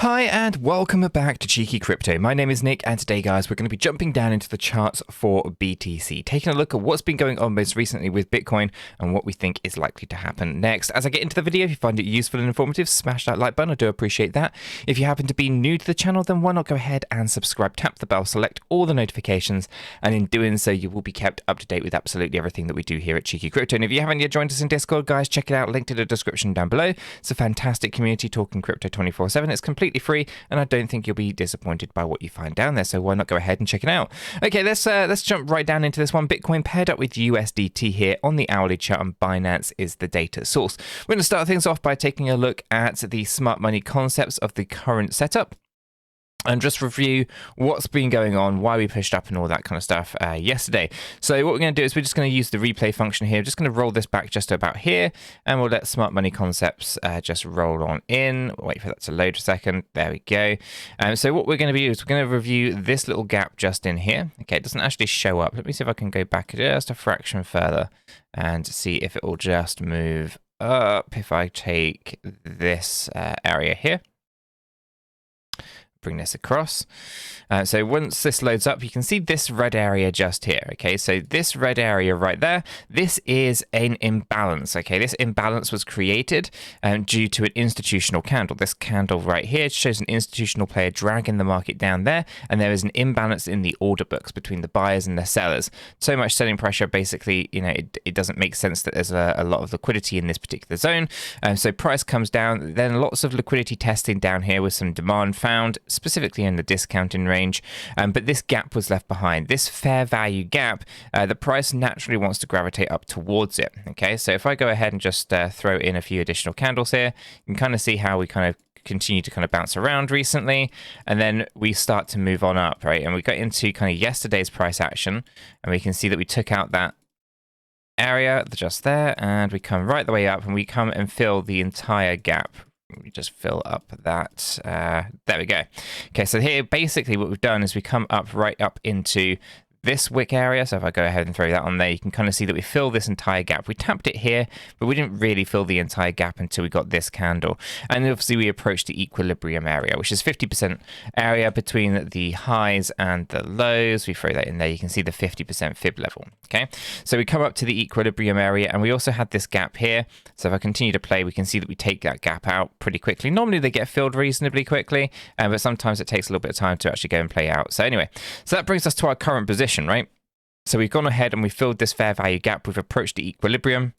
Hi and welcome back to Cheeky Crypto. My name is Nick and today guys we're going to be jumping down into the charts for BTC, taking a look at what's been going on most recently with Bitcoin and what we think is likely to happen next. As I get into the video, if you find it useful and informative, smash that like button, I do appreciate that. If you happen to be new to the channel, then why not go ahead and subscribe, tap the bell, select all the notifications, and in doing so you will be kept up to date with absolutely everything that we do here at Cheeky Crypto. And if you haven't yet joined us in Discord, guys, check it out, linked in the description down below. It's a fantastic community talking crypto 24/7. It's completely free, and I don't think you'll be disappointed by what you find down there, so why not go ahead and check it out. Okay, let's jump right down into this one. Bitcoin paired up with USDT here on the hourly chart, and Binance is the data source. We're going to start things off by taking a look at the smart money concepts of the current setup and just review what's been going on, why we pushed up and all that kind of stuff yesterday. So what we're going to do is we're just going to use the replay function here. Just going to roll this back just to about here, and we'll let smart money concepts just roll on in. Wait for that to load a second. There we go. So what we're going to do is we're going to review this little gap just in here. Okay, it doesn't actually show up. Let me see if I can go back just a fraction further and see if it will just move up if I take this area here. Bring this across. So once this loads up, you can see this red area just here. Okay, so this red area right there, this is an imbalance. Okay, this imbalance was created due to an institutional candle. This candle right here shows an institutional player dragging the market down there, and there is an imbalance in the order books between the buyers and the sellers. So much selling pressure, basically, you know, it doesn't make sense that there's a lot of liquidity in this particular zone. So price comes down, then lots of liquidity testing down here with some demand found, specifically in the discounting range, but this gap was left behind. This fair value gap, the price naturally wants to gravitate up towards it. Okay, so if I go ahead and just throw in a few additional candles here, you can kind of see how we kind of continue to kind of bounce around recently, and then we start to move on up, right? And we got into kind of yesterday's price action, and we can see that we took out that area just there, and we come right the way up, and we come and fill the entire gap. We just fill up that, there we go. Okay, so here basically what we've done is we come up right up into this wick area. So if I go ahead and throw that on there, you can kind of see that we fill this entire gap. We tapped it here, but we didn't really fill the entire gap until we got this candle. And obviously we approached the equilibrium area, which is 50% area between the highs and the lows. We throw that in there. You can see the 50% fib level. Okay, so we come up to the equilibrium area, and we also had this gap here. So if I continue to play, we can see that we take that gap out pretty quickly. Normally they get filled reasonably quickly, but sometimes it takes a little bit of time to actually go and play out. So anyway, so that brings us to our current position, right? So we've gone ahead and we filled this fair value gap. We've approached the equilibrium,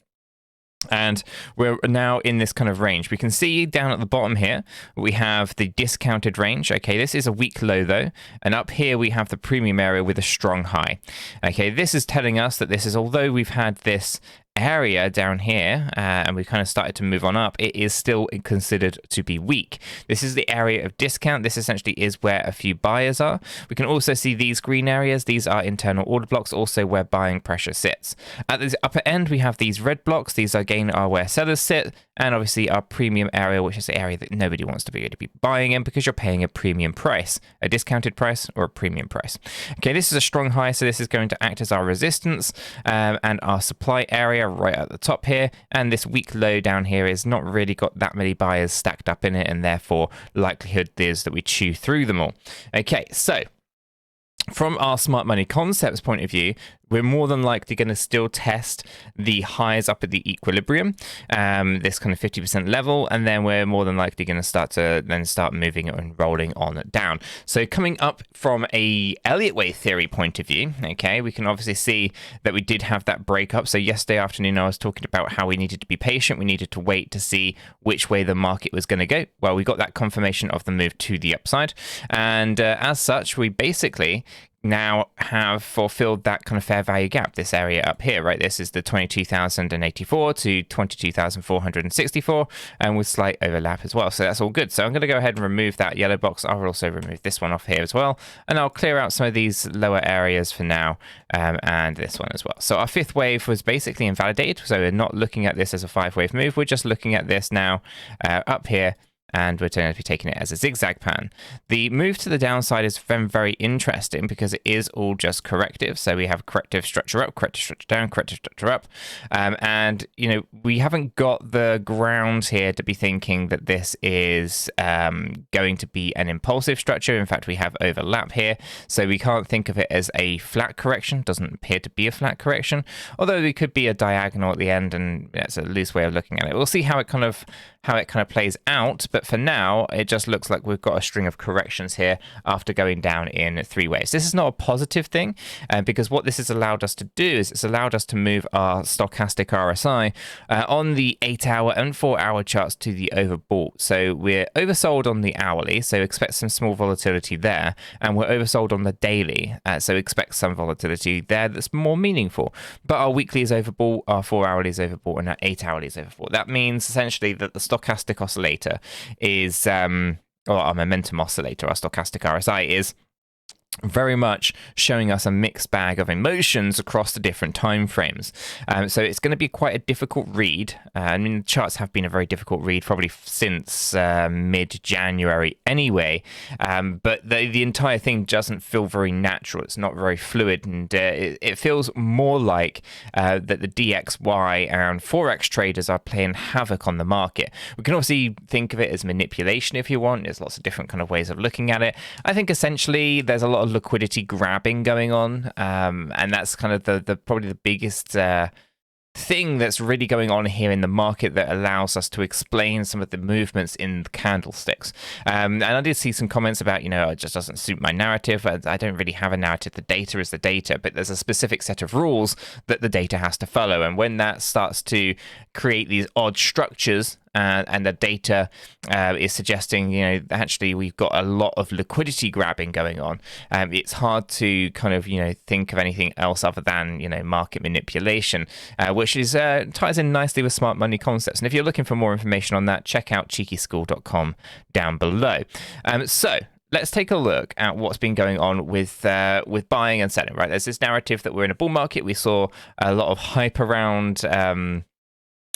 and we're now in this kind of range. We can see down at the bottom here, we have the discounted range. Okay, this is a weak low though. And up here, we have the premium area with a strong high. Okay, this is telling us that this is, although we've had this area down here and we kind of started to move on up, it is still considered to be weak. This is the area of discount. This essentially is where a few buyers are. We can also see these green areas. These are internal order blocks, also where buying pressure sits. At the upper end, we have these red blocks. These again are where sellers sit, and obviously our premium area, which is the area that nobody wants to be buying in because you're paying a premium price, a discounted price or a premium price. Okay, this is a strong high, so this is going to act as our resistance and our supply area right at the top here, and this weak low down here is not really got that many buyers stacked up in it, and therefore likelihood is that we chew through them all. Okay, so from our smart money concepts point of view, we're more than likely going to still test the highs up at the equilibrium, this kind of 50% level, and then we're more than likely going to start moving and rolling on down. So coming up from a Elliott wave theory point of view, okay, we can obviously see that we did have that breakup. So yesterday afternoon, I was talking about how we needed to be patient. We needed to wait to see which way the market was going to go. Well, we got that confirmation of the move to the upside, and as such, we basically now have fulfilled that kind of fair value gap, this area up here, right? This is the 22,084 to 22,464, and with slight overlap as well. So that's all good. So I'm going to go ahead and remove that yellow box. I'll also remove this one off here as well, and I'll clear out some of these lower areas for now, and this one as well. So our fifth wave was basically invalidated. So we're not looking at this as a 5-wave move. We're just looking at this now up here and we're going to be taking it as a zigzag pattern. The move to the downside is very interesting because it is all just corrective. So we have corrective structure up, corrective structure down, corrective structure up. And, you know, we haven't got the grounds here to be thinking that this is going to be an impulsive structure. In fact, we have overlap here. So we can't think of it as a flat correction. Doesn't appear to be a flat correction, although it could be a diagonal at the end, and it's a loose way of looking at it. We'll see how it kind of plays out, but for now it just looks like we've got a string of corrections here after going down in 3 waves. This is not a positive thing, because what this has allowed us to do is it's allowed us to move our stochastic RSI on the 8-hour and 4-hour charts to the overbought. So we're oversold on the hourly, so expect some small volatility there, and we're oversold on the daily, so expect some volatility there that's more meaningful. But our weekly is overbought, our 4-hourly is overbought, and our 8-hourly is overbought. That means essentially that the stochastic oscillator is, or our momentum oscillator, our stochastic RSI, is very much showing us a mixed bag of emotions across the different time frames. So it's going to be quite a difficult read. I mean, the charts have been a very difficult read probably since mid-January anyway, but the entire thing doesn't feel very natural. It's not very fluid, and it feels more like that the DXY and Forex traders are playing havoc on the market. We can obviously think of it as manipulation if you want. There's lots of different kind of ways of looking at it. I think essentially there's a lot of liquidity grabbing going on, and that's kind of the probably the biggest thing that's really going on here in the market that allows us to explain some of the movements in the candlesticks. And I did see some comments about, you know, it just doesn't suit my narrative. I don't really have a narrative. The data is the data, but there's a specific set of rules that the data has to follow. And when that starts to create these odd structures, and the data is suggesting, you know, actually we've got a lot of liquidity grabbing going on. It's hard to kind of, you know, think of anything else other than, you know, market manipulation, which is ties in nicely with smart money concepts. And if you're looking for more information on that, check out 𝗕𝗘𝗪𝗏𝗀𝗀𝗏𝗏𝗏 down below. So let's take a look at what's been going on with buying and selling. Right, there's this narrative that we're in a bull market. We saw a lot of hype around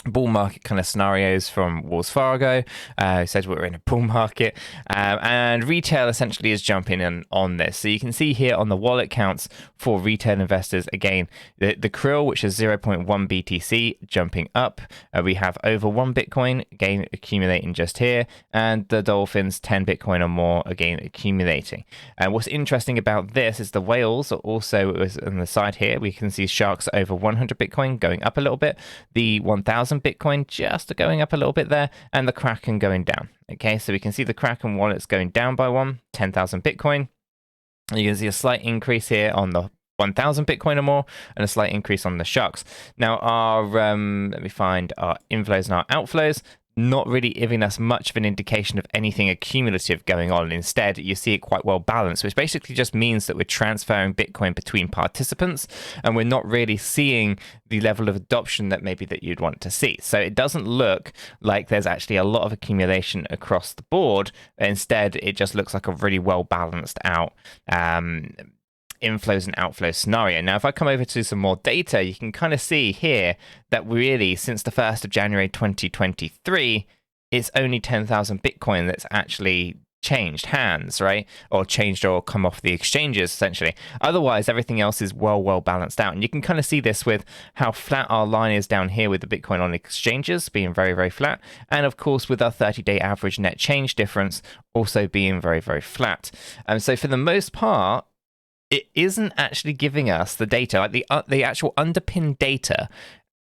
bull market kind of scenarios from Wells Fargo, who said we're in a bull market, and retail essentially is jumping in on this. So you can see here on the wallet counts for retail investors, again, the 𝗕𝗘, which is 0.1 BTC, jumping up. We have over 1 Bitcoin, again, accumulating just here, and the dolphins, 10 Bitcoin or more, again, accumulating. And what's interesting about this is the whales are also on the side here. We can see sharks over 100 Bitcoin going up a little bit, the 1,000 Bitcoin just going up a little bit there, and the Kraken going down. Okay, so we can see the Kraken wallets going down by 10,000 Bitcoin. You can see a slight increase here on the 1,000 Bitcoin or more, and a slight increase on the sharks. Now our let me find our inflows and our outflows. Not really giving us much of an indication of anything accumulative going on. Instead, you see it quite well balanced, which basically just means that we're transferring Bitcoin between participants, and we're not really seeing the level of adoption that maybe that you'd want to see. So it doesn't look like there's actually a lot of accumulation across the board. Instead, it just looks like a really well balanced out inflows and outflows scenario. Now, if I come over to some more data, you can kind of see here that really, since the 1st of January 2023, it's only 10,000 Bitcoin that's actually changed hands, right? Or changed or come off the exchanges, essentially. Otherwise, everything else is well balanced out. And you can kind of see this with how flat our line is down here with the Bitcoin on exchanges being very flat. And of course, with our 30-day average net change difference also being very flat. So for the most part, it isn't actually giving us the data, like the actual underpinned data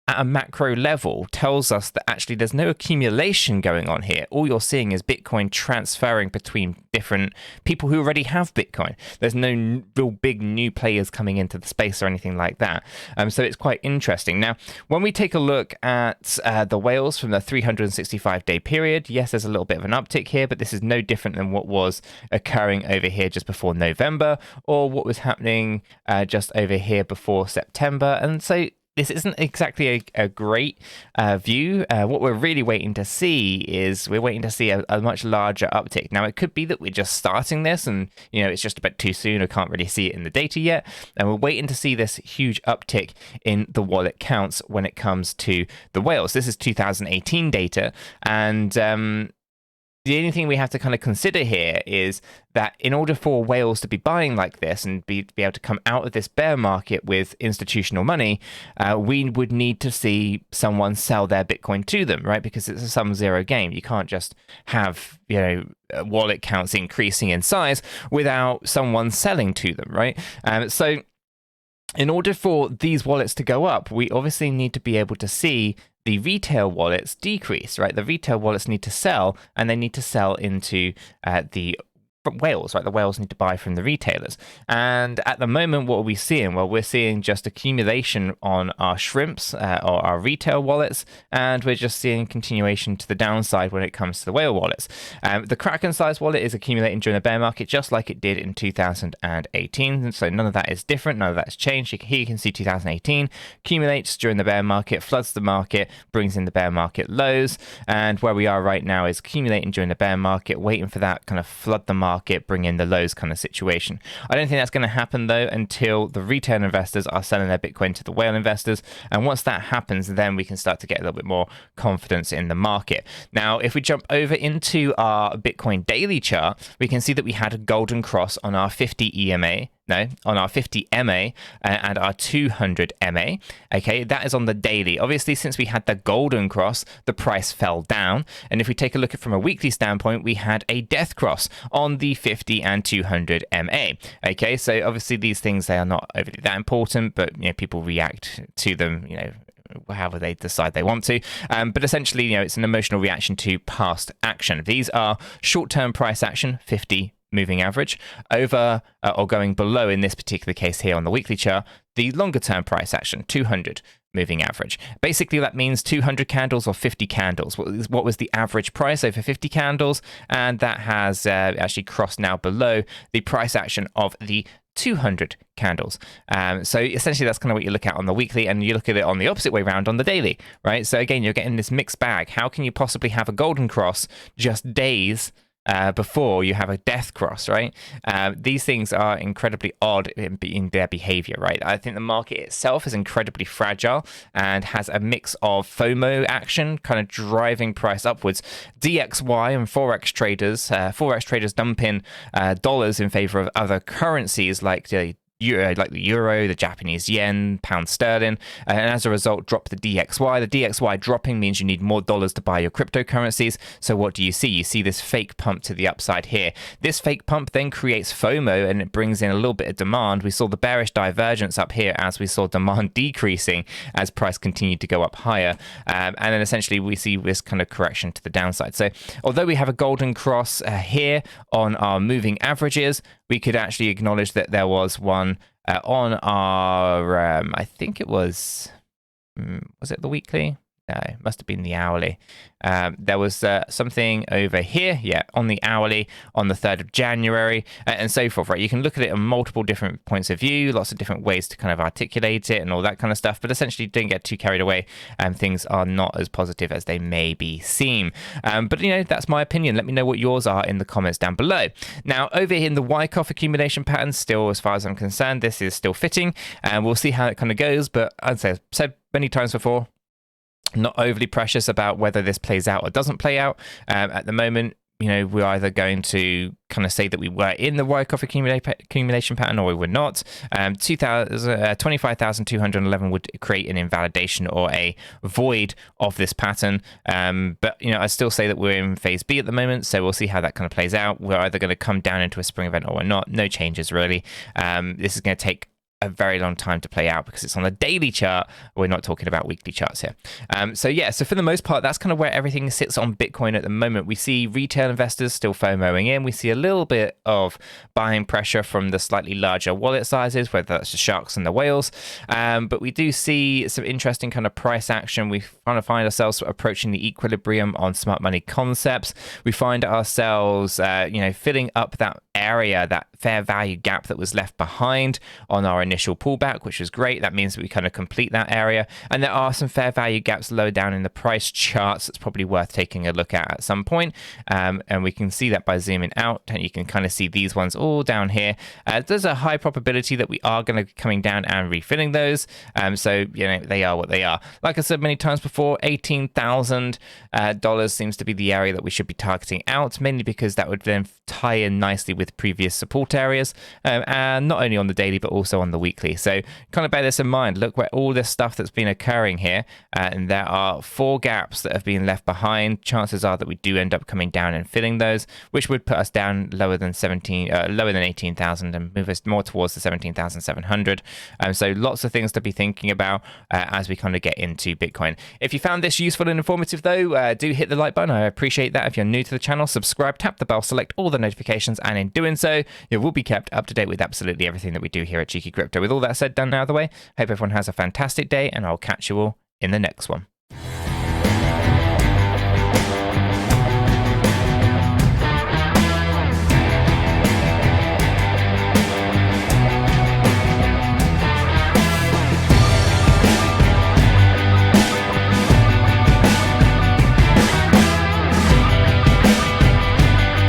at a macro level tells us that actually there's no accumulation going on here. All you're seeing is Bitcoin transferring between different people who already have Bitcoin. There's no real big new players coming into the space or anything like that. So it's quite interesting. Now, when we take a look at the whales from the 365-day period, yes, there's a little bit of an uptick here, but this is no different than what was occurring over here just before November, or what was happening just over here before September. And so this isn't exactly a great view. What we're really waiting to see is we're waiting to see a much larger uptick. Now, it could be that we're just starting this and, you know, it's just a bit too soon. I can't really see it in the data yet. And we're waiting to see this huge uptick in the wallet counts when it comes to the whales. This is 2018 data. And the only thing we have to kind of consider here is that in order for whales to be buying like this and be able to come out of this bear market with institutional money, we would need to see someone sell their Bitcoin to them, right? Because it's a sum zero game. You can't just have, wallet counts increasing in size without someone selling to them, right? So in order for these wallets to go up, we obviously need to be able to see the retail wallets decrease, right? The retail wallets need to sell, and they need to sell into the whales, right? The whales need to buy from the retailers. And at the moment, what are we seeing? Well, we're seeing just accumulation on our shrimps or our retail wallets, and we're just seeing continuation to the downside when it comes to the whale wallets. The Kraken size wallet is accumulating during the bear market just like it did in 2018. So none of that is different. None of that has changed. Here you can see 2018 accumulates during the bear market, floods the market, brings in the bear market lows. And where we are right now is accumulating during the bear market, waiting for that kind of flood the market, bring in the lows kind of situation. I don't think that's going to happen though until the retail investors are selling their Bitcoin to the whale investors, and once that happens, then we can start to get a little bit more confidence in the market. Now, if we jump over into our Bitcoin daily chart, we can see that we had a golden cross on our 50 EMA. On our 50 MA and our 200 MA. Okay, that is on the daily. Obviously, since we had the golden cross, the price fell down. And if we take a look at from a weekly standpoint, we had a death cross on the 50 and 200 MA. Okay, so obviously these things, they are not overly that important, but people react to them, however they decide they want to. But essentially, it's an emotional reaction to past action. These are short-term price action, 50 moving average, over or going below, in this particular case here on the weekly chart, the longer term price action, 200 moving average. Basically, that means 200 candles or 50 candles. What was the average price over 50 candles? And that has actually crossed now below the price action of the 200 candles. So essentially that's kind of what you look at on the weekly, and you look at it on the opposite way around on the daily, right? So again, you're getting this mixed bag. How can you possibly have a golden cross just days before you have a death cross, right? These things are incredibly odd in their behavior, right? I think the market itself is incredibly fragile and has a mix of FOMO action kind of driving price upwards. DXY and Forex traders dumping dollars in favor of other currencies like the euro, the Japanese yen, pound sterling, and as a result drop the DXY. The DXY dropping means you need more dollars to buy your cryptocurrencies. So what do you see? You see this fake pump to the upside here. This fake pump then creates FOMO, and it brings in a little bit of demand. We saw the bearish divergence up here as we saw demand decreasing as price continued to go up higher, and then essentially we see this kind of correction to the downside. So although we have a golden cross here on our moving averages, we could actually acknowledge that there was one on our, I think it was it the weekly? No, it must have been the hourly. There was something over here, on the hourly, on the 3rd of January, and so forth, right? You can look at it on multiple different points of view, lots of different ways to kind of articulate it and all that kind of stuff, but essentially don't get too carried away, and things are not as positive as they maybe seem. But, that's my opinion. Let me know what yours are in the comments down below. Now, over here in the Wyckoff accumulation pattern, still, as far as I'm concerned, this is still fitting, and we'll see how it kind of goes, but I'd say, I've said many times before, not overly precious about whether this plays out or doesn't play out. At the moment, we're either going to kind of say that we were in the Wyckoff accumulation pattern or we were not. 25,211 would create an invalidation or a void of this pattern. But, I still say that we're in phase B at the moment, so we'll see how that kind of plays out. We're either going to come down into a spring event or we're not. No changes, really. This is going to take a very long time to play out because it's on a daily chart. We're not talking about weekly charts here. So for the most part, that's kind of where everything sits on Bitcoin at the moment. We see retail investors still FOMOing in. We see a little bit of buying pressure from the slightly larger wallet sizes, whether that's the sharks and the whales. But we do see some interesting kind of price action. We kind of find ourselves approaching the equilibrium on smart money concepts. We find ourselves, filling up that area, that fair value gap that was left behind on our initial pullback, which was great. That means that we kind of complete that area. And there are some fair value gaps low down in the price charts that's probably worth taking a look at some point. And we can see that by zooming out, and you can kind of see these ones all down here. There's a high probability that we are going to be coming down and refilling those. So, you know, they are what they are. Like I said many times before, $18,000 seems to be the area that we should be targeting out, mainly because that would then tie in nicely with previous support areas, and not only on the daily, but also on the weekly. So kind of bear this in mind. Look where all this stuff that's been occurring here, and there are 4 gaps that have been left behind. Chances are that we do end up coming down and filling those, which would put us down lower than 18,000 and move us more towards the 17,700. So lots of things to be thinking about as we kind of get into Bitcoin. If you found this useful and informative though, do hit the like button. I appreciate that. If you're new to the channel, subscribe, tap the bell, select all the notifications, and in doing so, you will be kept up to date with absolutely everything that we do here at Cheeky Crypto. With all that said, done out of the way, hope everyone has a fantastic day, and I'll catch you all in the next one.